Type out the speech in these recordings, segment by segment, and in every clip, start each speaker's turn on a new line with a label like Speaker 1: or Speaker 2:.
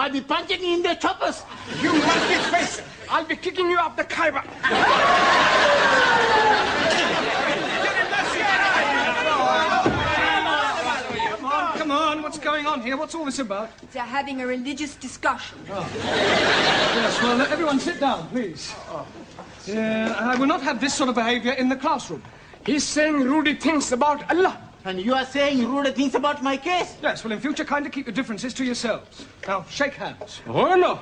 Speaker 1: I'll be punching you in the choppers.
Speaker 2: You monkey face! I'll be kicking you up the Khyber. Come on, what's going on here? What's all this about?
Speaker 3: They're having a religious discussion.
Speaker 2: Oh. Yes, well, everyone sit down, please. I will not have this sort of behavior in the classroom. He's saying rude things about Allah.
Speaker 1: And you are saying rude things about my case?
Speaker 2: Yes, well, in future, kindly keep your differences to yourselves. Now, shake hands.
Speaker 4: Oh, no.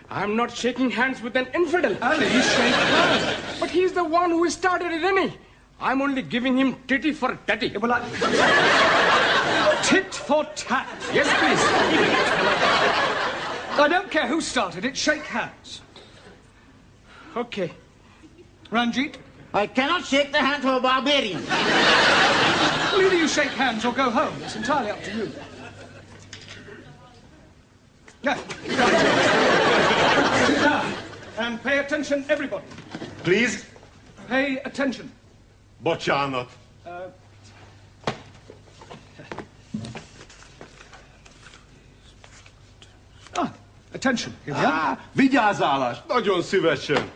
Speaker 4: I'm not shaking hands with an infidel.
Speaker 2: Ali, shake hands.
Speaker 4: But he's the one who started it, isn't he? I'm only giving him titty for tatty.
Speaker 2: Yeah, well, tit for tat.
Speaker 4: Yes, please.
Speaker 2: I don't care who started it. Shake hands.
Speaker 4: Okay.
Speaker 2: Ranjit?
Speaker 1: I cannot shake the hand of a barbarian.
Speaker 2: Well, either you shake hands or go home. It's entirely up to you. Yeah. Sit down. And pay attention, everybody.
Speaker 5: Please?
Speaker 2: Pay attention.
Speaker 5: Bocsánat.
Speaker 2: Attention. Here we are.
Speaker 5: Vigyázálás! Nagyon szívesen.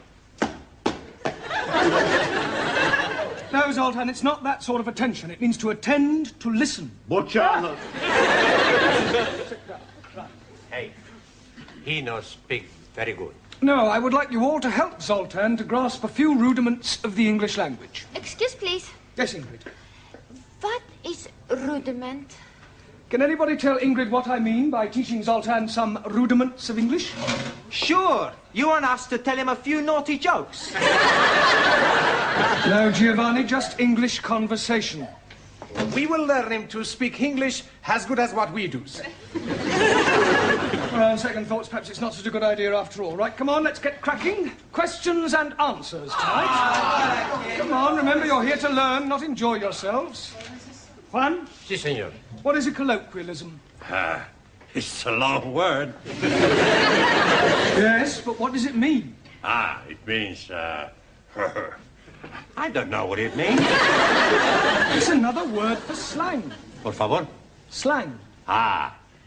Speaker 2: No, Zoltan, it's not that sort of attention. It means to attend, to listen.
Speaker 5: Bocsánat.
Speaker 6: Hey, he knows speak very good.
Speaker 2: No, I would like you all to help Zoltan to grasp a few rudiments of the English language.
Speaker 7: Excuse, please.
Speaker 2: Yes, Ingrid.
Speaker 7: What is rudiment?
Speaker 2: Can anybody tell Ingrid what I mean by teaching Zoltan some rudiments of English?
Speaker 8: Sure. You want us to tell him a few naughty jokes.
Speaker 2: No, Giovanni, just English conversation.
Speaker 9: We will learn him to speak English as good as what we do, sir.
Speaker 2: Well, on second thoughts, perhaps it's not such a good idea after all. Right, come on, let's get cracking. Questions and answers tonight. Come on, remember you're here to learn, not enjoy yourselves. Juan?
Speaker 6: Si, senor.
Speaker 2: What is a colloquialism?
Speaker 6: It's a long word.
Speaker 2: Yes, but what does it mean?
Speaker 6: It means, I don't know what it means.
Speaker 2: It's another word for slang.
Speaker 6: Por favor.
Speaker 2: Slang.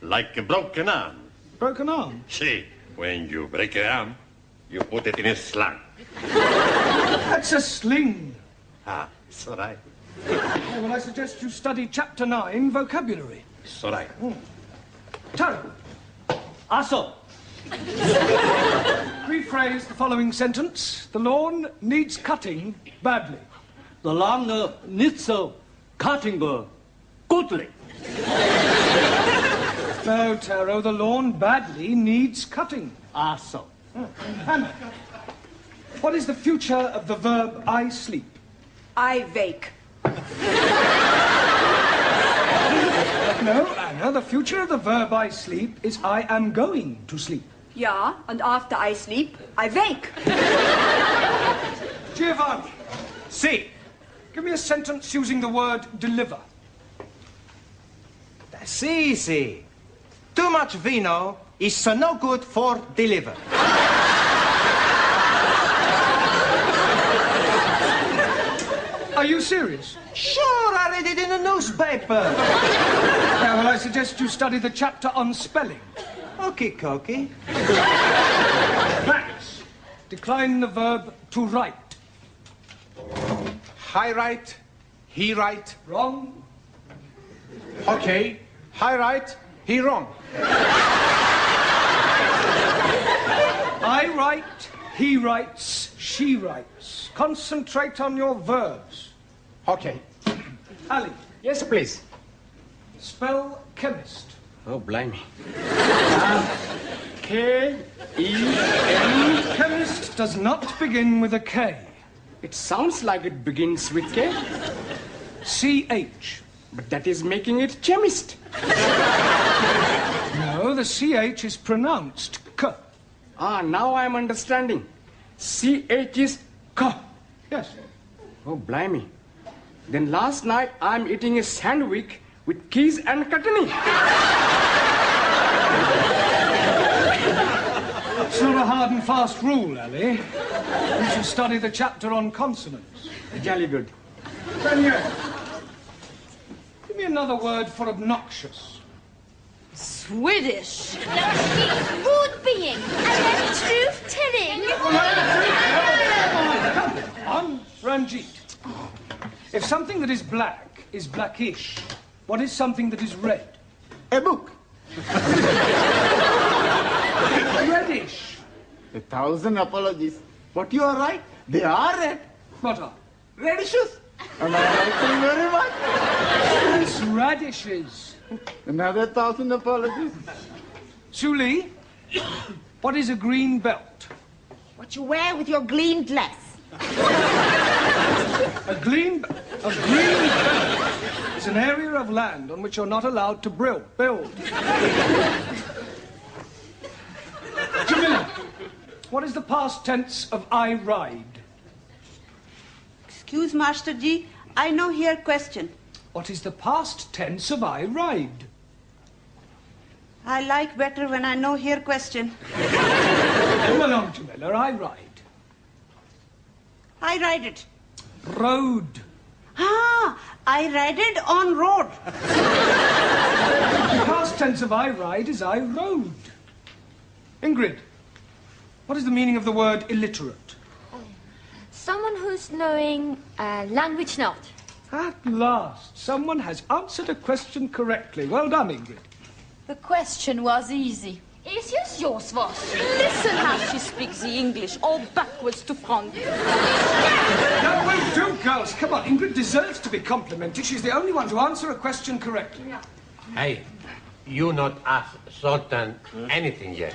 Speaker 6: Like a broken arm.
Speaker 2: Broken arm?
Speaker 6: See, when you break an arm, you put it in a sling.
Speaker 2: That's a sling.
Speaker 6: It's all right.
Speaker 2: Well, I suggest you study Chapter 9, vocabulary.
Speaker 6: It's all right.
Speaker 2: Taro.
Speaker 8: Aso.
Speaker 2: Rephrase the following sentence. The lawn needs cutting badly.
Speaker 8: The lawn needs cutting goodly.
Speaker 2: No, Taro, the lawn badly needs cutting.
Speaker 8: Aso.
Speaker 2: Hannah, what is the future of the verb I sleep?
Speaker 3: I wake.
Speaker 2: No, Anna, the future of the verb I sleep is I am going to sleep.
Speaker 3: Yeah, and after I sleep, I wake.
Speaker 2: Giovanni.
Speaker 8: Si.
Speaker 2: Give me a sentence using the word deliver.
Speaker 8: That's easy. Too much vino is no good for deliver.
Speaker 2: Are you serious?
Speaker 8: Sure, I read it in the newspaper.
Speaker 2: Yeah, well, I suggest you study the chapter on spelling.
Speaker 8: Okie dokie.
Speaker 2: Max, decline the verb to write.
Speaker 9: I write, he write.
Speaker 2: Wrong.
Speaker 9: Okay, I write, he wrong.
Speaker 2: I write, he writes, she writes. Concentrate on your verbs.
Speaker 9: Okay.
Speaker 2: Ali.
Speaker 4: Yes, please.
Speaker 2: Spell chemist.
Speaker 4: Oh, blimey.
Speaker 2: K-E-M. Chemist does not begin with a K.
Speaker 4: It sounds like it begins with K.
Speaker 2: C-H.
Speaker 4: But that is making it chemist.
Speaker 2: No, the C-H is pronounced K.
Speaker 4: Now I am understanding. C-H is K.
Speaker 2: Yes.
Speaker 4: Oh, blimey. Then last night I'm eating a sandwich with keys and chutney.
Speaker 2: It's not a hard and fast rule, Ali. You should study the chapter on consonants.
Speaker 4: Jolly good.
Speaker 2: Daniel, give me another word for obnoxious.
Speaker 3: Swedish.
Speaker 7: No, she's rude being. And then truth-telling.
Speaker 2: Come on, Ranjit. If something that is black is blackish, what is something that is red?
Speaker 1: A book.
Speaker 2: Reddish.
Speaker 1: 1,000 apologies. But you are right. They are red.
Speaker 2: What are?
Speaker 1: Radishes. And I like them very much.
Speaker 2: It's radishes.
Speaker 1: Another 1,000 apologies.
Speaker 2: Suli, what is a green belt?
Speaker 10: What you wear with your green dress.
Speaker 2: A green belt is an area of land on which you're not allowed to build. Jamila, what is the past tense of I ride?
Speaker 10: Excuse, Master Ji, I know here question.
Speaker 2: What is the past tense of I ride?
Speaker 10: I like better when I know here question.
Speaker 2: Come along, Jamila, I ride.
Speaker 10: I ride it.
Speaker 2: Road.
Speaker 10: Ah, I ride it on road.
Speaker 2: The past tense of I ride is I rode. Ingrid, what is the meaning of the word illiterate?
Speaker 7: Someone who's knowing language not.
Speaker 2: At last, someone has answered a question correctly. Well done, Ingrid.
Speaker 3: The question was easy.
Speaker 7: Easy as yours was.
Speaker 3: Listen how she speaks the English, all backwards to front.
Speaker 2: Now, will do, girls. Come on, Ingrid deserves to be complimented. She's the only one to answer a question correctly.
Speaker 8: Hey, you not asked Sultan anything yet.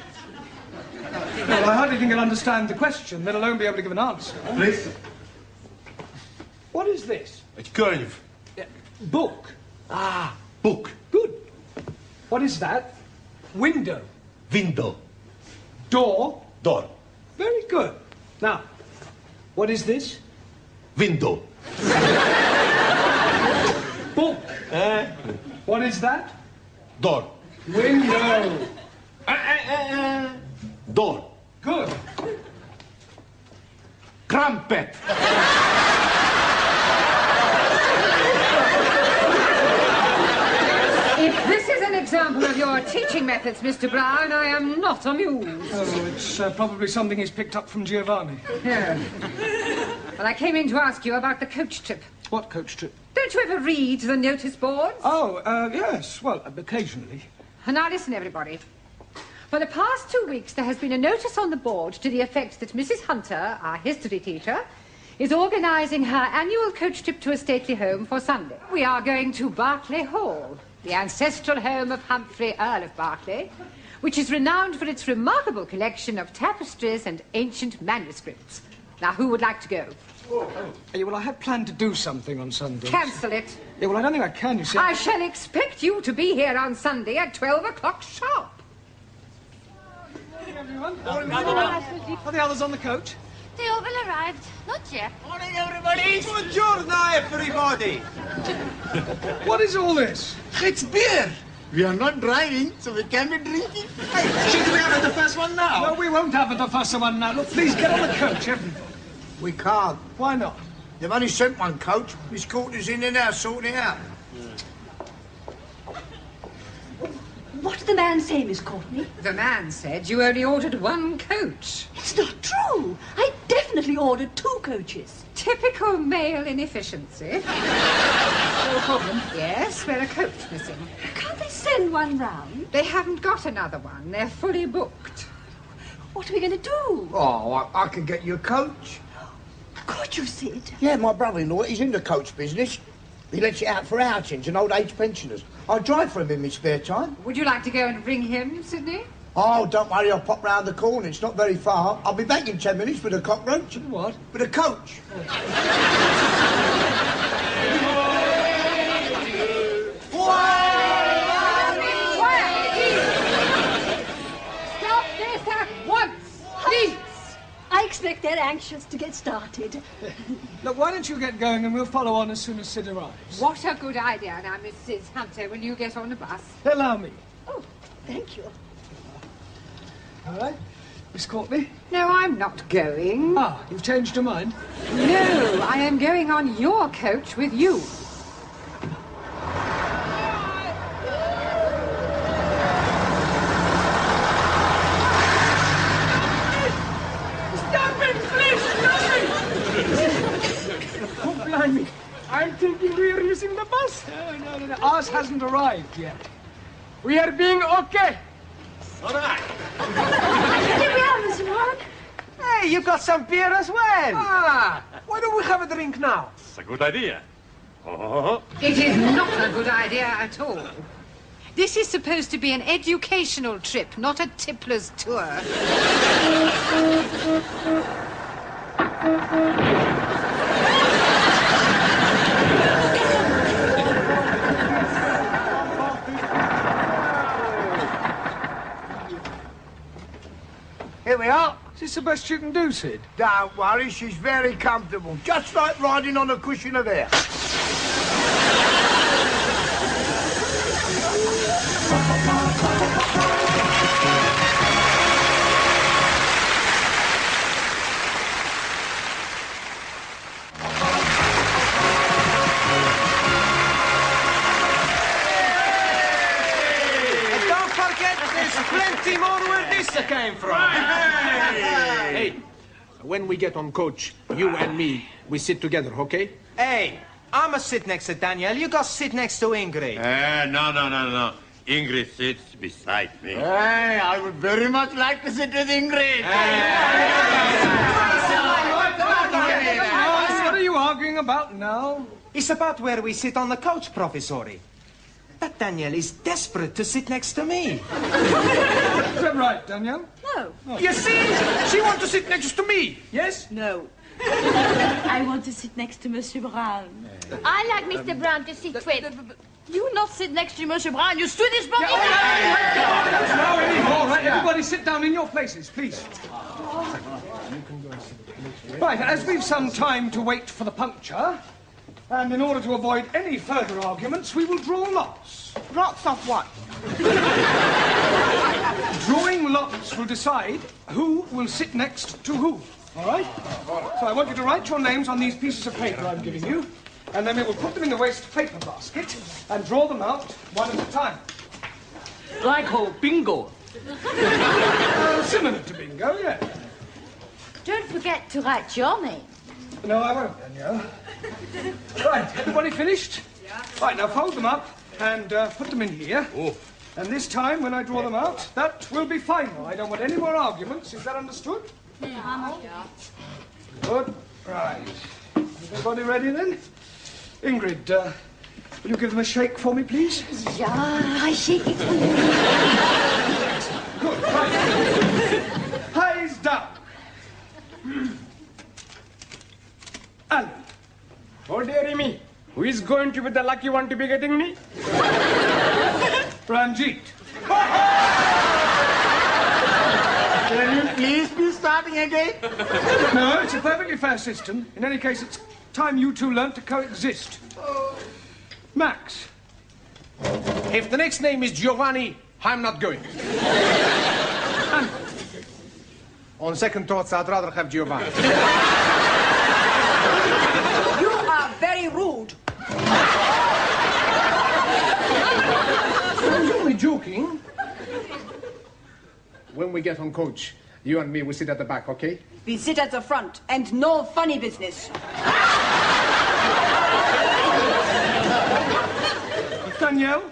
Speaker 2: Well, I hardly think he'll understand the question, let alone be able to give an answer.
Speaker 5: Please.
Speaker 2: What is this?
Speaker 5: A curve.
Speaker 2: Book.
Speaker 5: Ah, book.
Speaker 2: Good. What is that? Window.
Speaker 5: Window.
Speaker 2: Door.
Speaker 5: Door.
Speaker 2: Very good. Now, what is this?
Speaker 5: Window.
Speaker 2: Book. What is that?
Speaker 5: Door.
Speaker 2: Window.
Speaker 5: Door.
Speaker 2: Good.
Speaker 5: Crumpet.
Speaker 11: If this is an example of your teaching methods, Mr. Brown, I am not amused.
Speaker 2: Oh, it's probably something he's picked up from Giovanni.
Speaker 11: Yeah. Well, I came in to ask you about the coach trip.
Speaker 2: What coach trip?
Speaker 11: Don't you ever read the notice boards?
Speaker 2: Oh, yes. Well, occasionally.
Speaker 11: Now listen, everybody. For the past 2 weeks, there has been a notice on the board to the effect that Mrs. Hunter, our history teacher, is organising her annual coach trip to a stately home for Sunday. We are going to Berkeley Hall, the ancestral home of Humphrey, Earl of Berkeley, which is renowned for its remarkable collection of tapestries and ancient manuscripts. Now, who would like to go?
Speaker 2: Yeah, well, I had planned to do something on Sunday.
Speaker 11: Cancel it.
Speaker 2: Yeah, well, I don't think I can, you see.
Speaker 11: I shall expect you to be here on Sunday at 12 o'clock sharp.
Speaker 2: Morning, everyone. Are the others on the coach?
Speaker 7: They all arrived. Not yet.
Speaker 1: Morning, everybody.
Speaker 8: Buongiorno, everybody.
Speaker 2: What is all this?
Speaker 1: It's beer. We are not driving, so we can be drinking.
Speaker 8: Hey, should we have the first one now?
Speaker 2: No, we won't have the first one now. Look, please get on the coach, everybody.
Speaker 8: We can't.
Speaker 2: Why not?
Speaker 8: They've only sent one coach. Miss Courtney's in there now, sorting it out.
Speaker 3: What did the man say, Miss Courtney?
Speaker 11: The man said you only ordered one coach.
Speaker 3: It's not true. I definitely ordered 2 coaches.
Speaker 11: Typical male inefficiency.
Speaker 3: No problem.
Speaker 11: Yes, we're a coach missing.
Speaker 3: Can't they send one round?
Speaker 11: They haven't got another one. They're fully booked.
Speaker 3: What are we going to do?
Speaker 8: Oh, I can get you a coach.
Speaker 3: Could you, Sid?
Speaker 8: Yeah, my brother-in-law, he's in the coach business. He lets it out for outings and old-age pensioners. I drive for him in my spare time.
Speaker 11: Would you like to go and ring him, Sydney?
Speaker 8: Oh, don't worry, I'll pop round the corner. It's not very far. I'll be back in 10 minutes with a cockroach.
Speaker 2: What?
Speaker 8: With a coach.
Speaker 11: Stop this at once, please!
Speaker 3: I expect they're anxious to get started.
Speaker 2: Look, why don't you get going and we'll follow on as soon as Sid arrives.
Speaker 11: What a good idea. Now, Mrs. Hunter, will you get on the bus?
Speaker 2: Allow me.
Speaker 3: Oh, thank you.
Speaker 2: All right. Miss Courtney?
Speaker 11: No, I'm not going.
Speaker 2: Ah, you've changed your mind?
Speaker 11: No, I am going on your coach with you.
Speaker 2: yet.
Speaker 4: We are being okay.
Speaker 6: All right.
Speaker 7: Here we are, Mr. Mark.
Speaker 9: Hey, you got some beer as well. Ah, why don't we have a drink now?
Speaker 6: It's a good idea. Oh.
Speaker 11: It is not a good idea at all. This is supposed to be an educational trip, not a tippler's tour.
Speaker 8: Here we are.
Speaker 2: Is this the best you can do, Sid?
Speaker 8: Don't worry, she's very comfortable. Just like riding on a cushion of air.
Speaker 9: And don't forget, there's plenty more where this came from. Hey, when we get on coach, you and me, we sit together, okay? Hey, I'ma sit next to Daniel. You go sit next to Ingrid.
Speaker 6: No. Ingrid sits beside me.
Speaker 1: Hey, I would very much like to sit with Ingrid.
Speaker 2: What are you arguing about now?
Speaker 9: It's about where we sit on the coach, Professori. That Daniel is desperate to sit next to me.
Speaker 2: Is that right, Danielle?
Speaker 3: No.
Speaker 9: You see? She wants to sit next to me, yes?
Speaker 3: No. I want to sit next to Monsieur Brown.
Speaker 7: I like Mr. Brown to sit with.
Speaker 3: You not sit next to Monsieur Brown. You stood this morning.
Speaker 2: Now anymore, right? Everybody sit down in your places, please. Right, as we've some time to wait for the puncture, and in order to avoid any further arguments, we will draw lots.
Speaker 10: Lots of what?
Speaker 2: Drawing lots will decide who will sit next to who. All right? So I want you to write your names on these pieces of paper I'm giving you, and then we will put them in the waste paper basket and draw them out one at a time.
Speaker 4: Like bingo.
Speaker 2: Similar to bingo, yeah.
Speaker 7: Don't forget to write your name.
Speaker 2: No, I won't, Danielle. Right, everybody finished? Yeah. Right, now fold them up and put them in here.
Speaker 6: Oh.
Speaker 2: And this time, when I draw them out, that will be final. I don't want any more arguments. Is that understood?
Speaker 7: Yeah.
Speaker 2: Good. Right. Everybody ready then? Ingrid, will you give them a shake for me, please?
Speaker 7: Yeah, I shake it for you.
Speaker 2: Good. Right. Eyes down. Alan.
Speaker 4: Oh, dearie me. Who is going to be the lucky one to be getting me?
Speaker 2: Ranjit.
Speaker 1: Can you please be starting again?
Speaker 2: No, it's a perfectly fair system. In any case, it's time you two learnt to coexist. Max.
Speaker 9: If the next name is Giovanni, I'm not going.
Speaker 2: And
Speaker 9: On second thoughts, I'd rather have Giovanni.
Speaker 10: You are very rude.
Speaker 9: I'm only joking. When we get on coach, you and me will sit at the back, okay?
Speaker 10: We sit at the front, and no funny business.
Speaker 2: Danielle.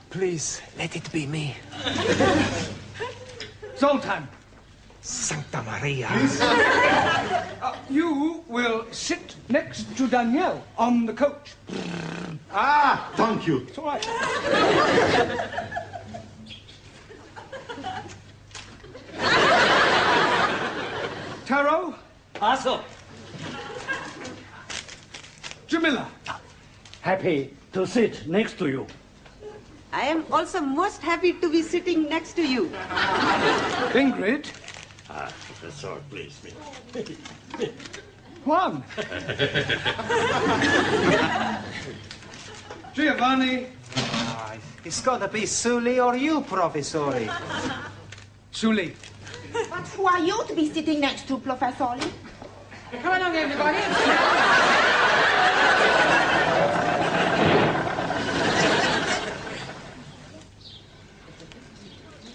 Speaker 9: Please, let it be me.
Speaker 2: Zoltan.
Speaker 9: Santa Maria.
Speaker 2: You will sit next to Danielle on the coach.
Speaker 5: Ah, thank you.
Speaker 2: It's all right. Taro.
Speaker 12: Also,
Speaker 2: Jamila.
Speaker 12: happy to sit next to you.
Speaker 10: I am also most happy to be sitting next to you.
Speaker 2: Ingrid.
Speaker 6: Professor, please me.
Speaker 2: Juan. Giovanni.
Speaker 9: It's gotta be Sully or you, Professori.
Speaker 2: Sully.
Speaker 7: But who are you to be sitting next to, Professor?
Speaker 11: Come along, everybody.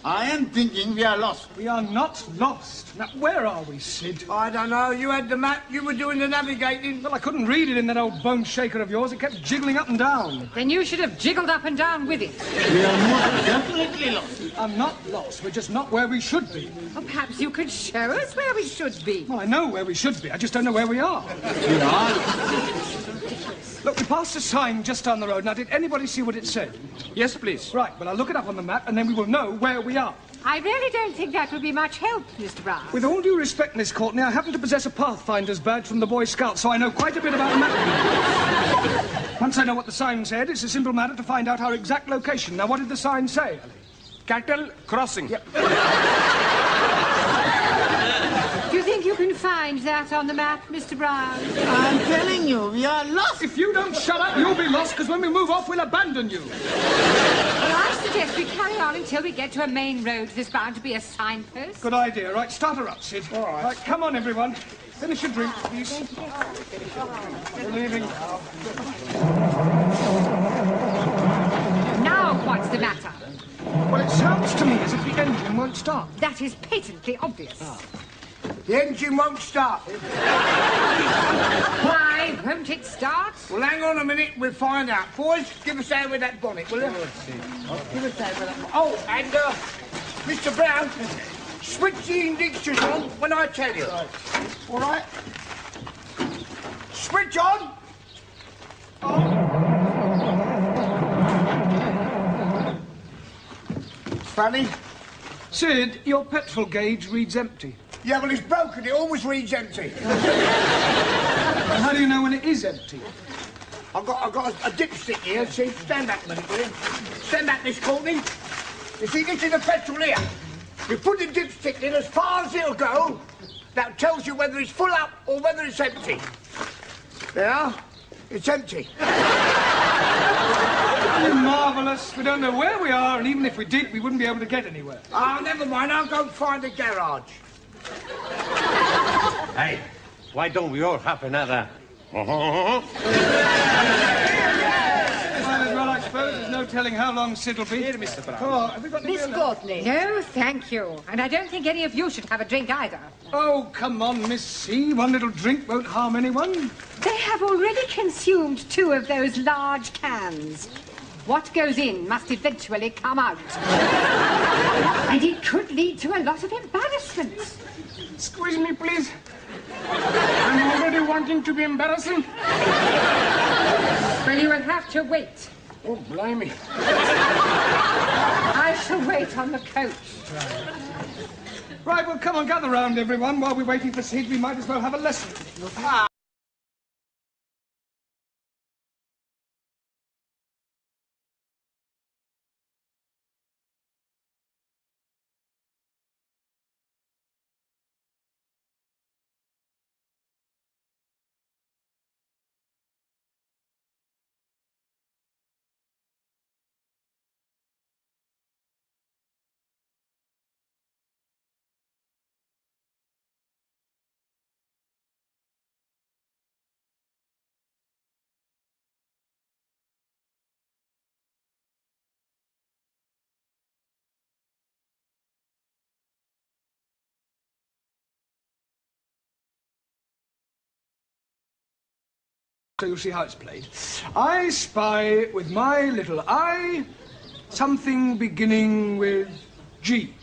Speaker 1: I am thinking we are lost.
Speaker 2: We are not lost. Now, where are we, Sid?
Speaker 8: I don't know. You had the map. You were doing the navigating.
Speaker 2: Well, I couldn't read it in that old bone shaker of yours. It kept jiggling up and down.
Speaker 11: Then you should have jiggled up and down with it.
Speaker 1: We are most definitely lost.
Speaker 2: We are not lost. We're just not where we should be.
Speaker 11: Or perhaps you could show us where we should be.
Speaker 2: Well, I know where we should be. I just don't know where we are.
Speaker 1: We are.
Speaker 2: Look, we passed a sign just down the road. Now, did anybody see what it said?
Speaker 4: Yes, please.
Speaker 2: Right, well, I'll look it up on the map, and then we will know where we are.
Speaker 11: I really don't think that would be much help, Mr. Brown.
Speaker 2: With all due respect, Miss Courtney, I happen to possess a Pathfinder's badge from the Boy Scouts, so I know quite a bit about the map. Once I know what the sign said, it's a simple matter to find out our exact location. Now, what did the sign say, Ali?
Speaker 4: Cattle crossing.
Speaker 2: Yep.
Speaker 11: Do you think you can find that on the map, Mr. Brown?
Speaker 1: I'm telling you, we are lost.
Speaker 2: If you don't shut up, you'll be lost, because when we move off, we'll abandon you.
Speaker 11: Well, I suggest we carry on until we get to a main road. There's bound to be a signpost.
Speaker 2: Good idea. Right, start her up, Sid.
Speaker 8: All right.
Speaker 2: Right, come on, everyone. Finish your drink, please. We're leaving now.
Speaker 11: Now what's the matter?
Speaker 2: Well, it sounds to me as if the engine won't start.
Speaker 11: That is patently obvious.
Speaker 8: The engine won't start.
Speaker 11: Why won't it start?
Speaker 8: Well, hang on a minute. We'll find out. Boys, give us a hand with that bonnet, will you? Give us a hand with that bonnet. Oh, and, Mr. Brown, switch the indicators on when I tell you. All right? Switch on. Funny.
Speaker 2: Sid, your petrol gauge reads empty.
Speaker 8: Yeah, well, it's broken. It always reads empty.
Speaker 2: How do you know when it is empty?
Speaker 8: I've got a dipstick here. See, stand back a minute, will you? Stand back, Miss Courtney. You see, this is the petrol here. You put the dipstick in as far as it'll go. That tells you whether it's full up or whether it's empty. There, it's empty.
Speaker 2: Marvellous. We don't know where we are, and even if we did, we wouldn't be able to get anywhere.
Speaker 8: Ah, never mind. I'll go and find a garage.
Speaker 6: Hey, why don't we all have another?
Speaker 2: Well, I suppose there's no telling how long Sid'll be. Here, Mr. Brown. Oh, have we got any
Speaker 10: Miss
Speaker 2: beer
Speaker 10: Courtney.
Speaker 11: No, thank you. And I don't think any of you should have a drink either.
Speaker 2: Oh, come on, Miss C. One little drink won't harm anyone.
Speaker 11: They have already consumed 2 of those large cans. What goes in must eventually come out. And it could lead to a lot of embarrassment.
Speaker 4: Excuse me, please. I'm already wanting to be embarrassing.
Speaker 11: Well, you will have to wait.
Speaker 4: Oh, blimey.
Speaker 11: I shall wait on the coach.
Speaker 2: Right, well, come on, gather round, everyone. While we're waiting for Sid, we might as well have a lesson. So you'll see how it's played. I spy with my little eye something beginning with G.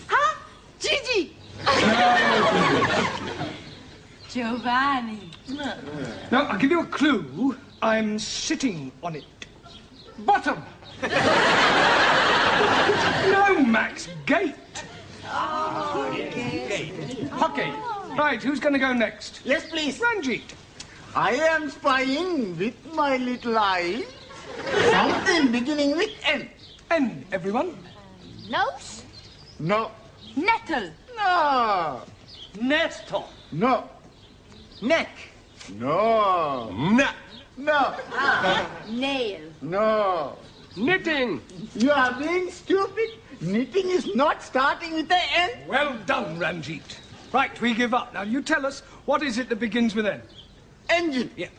Speaker 10: Huh? Gigi. Giovanni.
Speaker 2: Now, I'll give you a clue. I'm sitting on it. Bottom. No, Max, gate. Hockey. Right, who's going to go next?
Speaker 1: Yes, please.
Speaker 2: Ranjit.
Speaker 1: I am spying with my little eye something beginning with N.
Speaker 2: N, everyone.
Speaker 7: Nose?
Speaker 1: No.
Speaker 7: Nettle.
Speaker 1: No.
Speaker 12: Nestor.
Speaker 1: No.
Speaker 9: Neck.
Speaker 1: No.
Speaker 6: Nah.
Speaker 1: No.
Speaker 7: Nail.
Speaker 1: No.
Speaker 4: Knitting.
Speaker 1: You are being stupid. Knitting is not starting with the N.
Speaker 2: Well done, Ranjit. Right, we give up. Now, you tell us, what is it that begins with N?
Speaker 1: Engine.
Speaker 2: Yeah.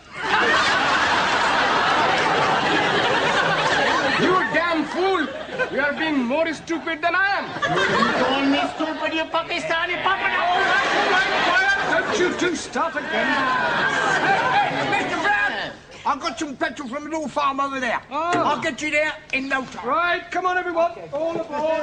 Speaker 4: You damn fool. You are being more stupid than I am.
Speaker 1: You call me stupid, you Pakistani puppet.
Speaker 2: All right, quiet. Don't you two start again.
Speaker 8: Hey, Mr. Brown! I've got some petrol from an old farm over there.
Speaker 2: Oh.
Speaker 8: I'll get you there in no time.
Speaker 2: Right, come on, everyone. All aboard.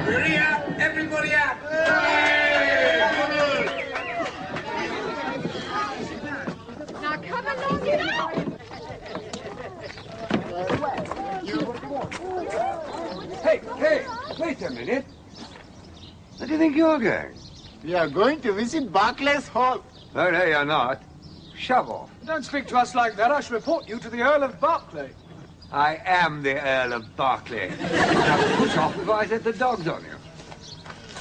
Speaker 8: Hurry up, everybody up!
Speaker 11: Now come along now.
Speaker 13: Hey, wait a minute. Where do you think you're going?
Speaker 1: We are going to visit Barclays Hall.
Speaker 13: Oh, no, you're not. Shove off.
Speaker 2: Don't speak to us like that. I shall report you to the Earl of Berkeley.
Speaker 13: I am the Earl of Berkeley. Now push off before I set the dogs on you.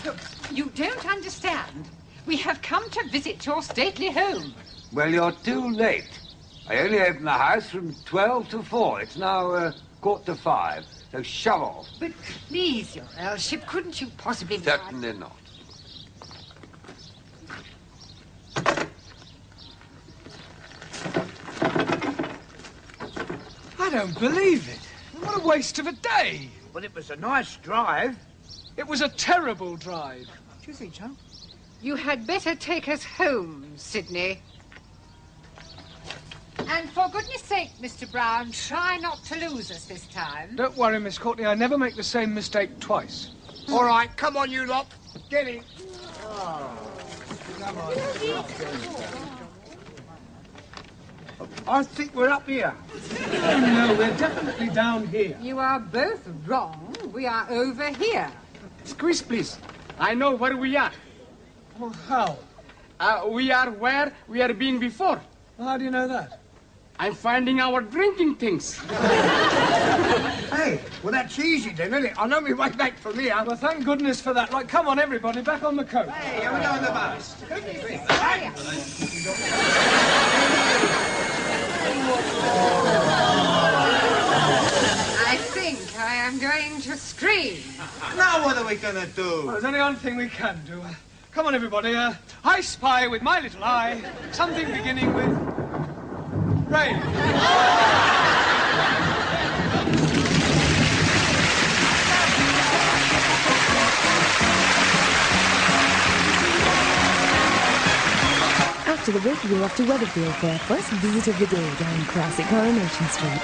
Speaker 11: Look, you don't understand. We have come to visit your stately home.
Speaker 13: Well, you're too late. I only open the house from 12 to 4. It's now 4:45. So shove off.
Speaker 11: But please, your Earlship, couldn't you possibly...
Speaker 13: Certainly not.
Speaker 2: I don't believe it. What a waste of a day.
Speaker 8: Well, it was a nice drive.
Speaker 2: It was a terrible drive.
Speaker 8: Do you think so?
Speaker 11: You had better take us home, Sidney. And for goodness sake, Mr. Brown, try not to lose us this time.
Speaker 2: Don't worry, Miss Courtney. I never make the same mistake twice.
Speaker 8: All right, come on, you lot. Get in. I think we're up here.
Speaker 2: Oh, no, we're definitely down here.
Speaker 11: You are both wrong. We are over here.
Speaker 4: Squeeze, please. I know where we are.
Speaker 2: Well, how?
Speaker 4: We are where we are being before.
Speaker 2: How do you know that?
Speaker 4: I'm finding our drinking things.
Speaker 8: Hey, well, that's easy then, isn't it? I know my way back from here.
Speaker 2: Well, thank goodness for that. Right, come on, everybody, back on the coast.
Speaker 8: Hey, are we going the bus?
Speaker 11: I think I am going to scream.
Speaker 9: Now what are we gonna do?
Speaker 2: Well, there's only one thing we can do. Come on, everybody. I spy with my little eye something beginning with rain.
Speaker 14: After the break, we're off to Weatherfield for our first visit of the day down classic Coronation Street.